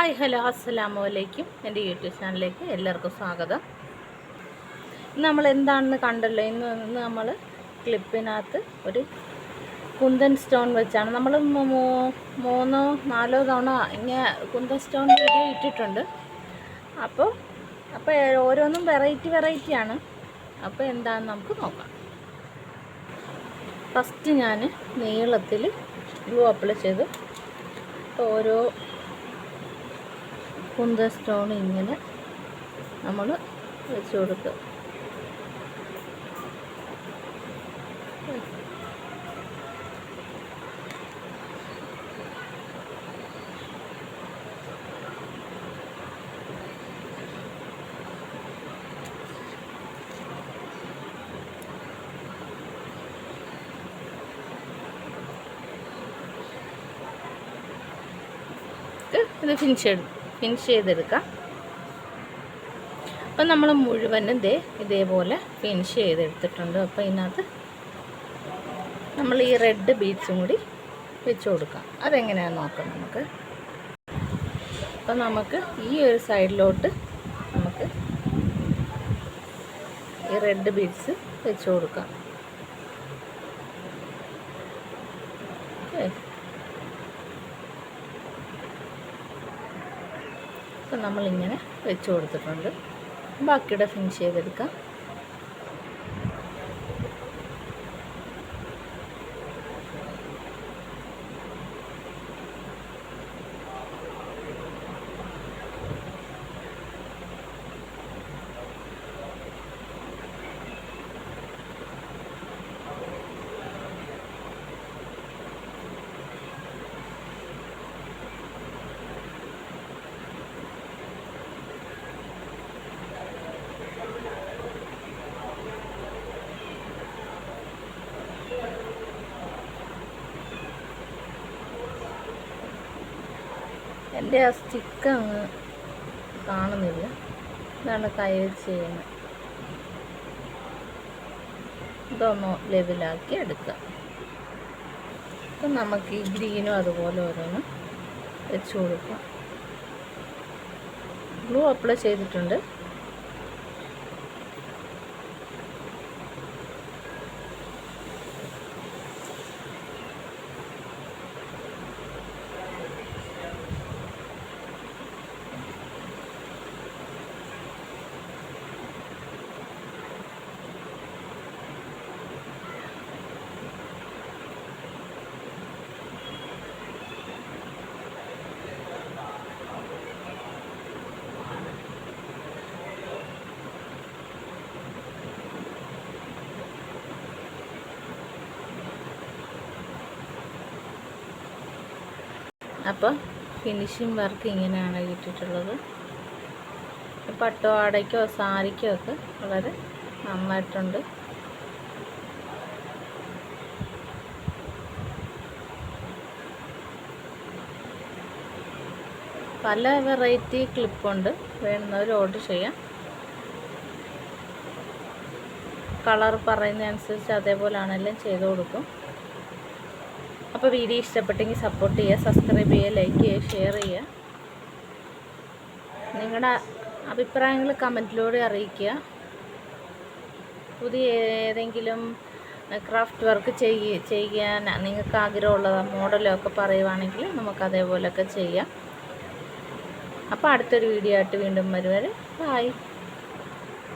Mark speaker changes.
Speaker 1: Hi hello അസ്സലാമു അലൈക്കും. എൻ്റെ യൂട്യൂബ് ചാനലിലേക്ക് എല്ലാവർക്കും സ്വാഗതം. ഇന്ന് നമ്മൾ എന്താണെന്ന് കണ്ടല്ലോ. ഇന്ന് നമ്മൾ ക്ലിപ്പിനകത്ത് ഒരു കുന്തൻ സ്റ്റോൺ വെച്ചാണ് നമ്മൾ 3-4 തവണ ഇങ്ങനെ കുന്തൻ സ്റ്റോൺ വീഡിയോ ഇട്ടിട്ടുണ്ട്. അപ്പോൾ ഓരോന്നും വെറൈറ്റിയാണ്. അപ്പോൾ എന്താണെന്ന് നമുക്ക് നോക്കാം. ഫസ്റ്റ് ഞാൻ നീളത്തിൽ ഗ്ലൂ അപ്ലൈ ചെയ്തു. ഓരോ കുന്തൻ സ്റ്റോൺ ഇങ്ങനെ നമ്മൾ വെച്ച് കൊടുക്കുക. ഇത് ഫിനിഷ് ചെയ്തെടുക്കാം. അപ്പം നമ്മൾ മുഴുവനും ഇതേപോലെ ഫിനിഷ് ചെയ്തെടുത്തിട്ടുണ്ട്. അപ്പോൾ ഇതിനകത്ത് നമ്മൾ ഈ റെഡ് ബീഡ്സും കൂടി വെച്ച് കൊടുക്കാം. അതെങ്ങനെയാണെന്ന് നോക്കാം നമുക്ക്. അപ്പം നമുക്ക് ഈ ഒരു സൈഡിലോട്ട് നമുക്ക് ഈ റെഡ് ബീഡ്സ് വെച്ച് കൊടുക്കാം. അപ്പം നമ്മളിങ്ങനെ വെച്ച് കൊടുത്തിട്ടുണ്ട്. ബാക്കിയുടെ ഫിനിഷ് ചെയ്തെടുക്കാം. എൻ്റെ ആ സ്റ്റിക്ക് അങ്ങ് കാണുന്നില്ല. ഇതാണ് കൈ വെച്ച് ചെയ്യുന്നത്. ഇതൊന്ന് ലെവലാക്കി എടുക്കുക. അപ്പം നമുക്ക് ഈ ഗ്രീനും അതുപോലെ ഓരോന്ന് വെച്ച് കൊടുക്കാം. ഗ്ലൂ അപ്ലൈ ചെയ്തിട്ടുണ്ട്. അപ്പോൾ ഫിനിഷിങ് വർക്ക് ഇങ്ങനെയാണ് കിട്ടിയിട്ടുള്ളത്. പട്ടുപാവാടയ്ക്കോ സാരിക്കോ ഒക്കെ വളരെ നന്നായിട്ടുണ്ട്. പല വെറൈറ്റി ക്ലിപ്പുണ്ട്. വേണമെന്നവർ ഓർഡർ ചെയ്യാം. കളർ പറയുന്നതനുസരിച്ച് അതേപോലെയാണെല്ലാം ചെയ്ത് കൊടുക്കും. അപ്പോൾ വീഡിയോ ഇഷ്ടപ്പെട്ടെങ്കിൽ സപ്പോർട്ട് ചെയ്യുക, സബ്സ്ക്രൈബ് ചെയ്യുക, ലൈക്ക് ചെയ്യുക, ഷെയർ ചെയ്യുക. നിങ്ങളുടെ അഭിപ്രായങ്ങൾ കമൻറ്റിലൂടെ അറിയിക്കുക. പുതിയ ഏതെങ്കിലും ക്രാഫ്റ്റ് വർക്ക് ചെയ്യാൻ നിങ്ങൾക്ക് ആഗ്രഹമുള്ള മോഡലൊക്കെ പറയുവാണെങ്കിൽ നമുക്ക് അതേപോലെയൊക്കെ ചെയ്യാം. അപ്പോൾ അടുത്തൊരു വീഡിയോ ആയിട്ട് വീണ്ടും വരുവരെ. ബൈ.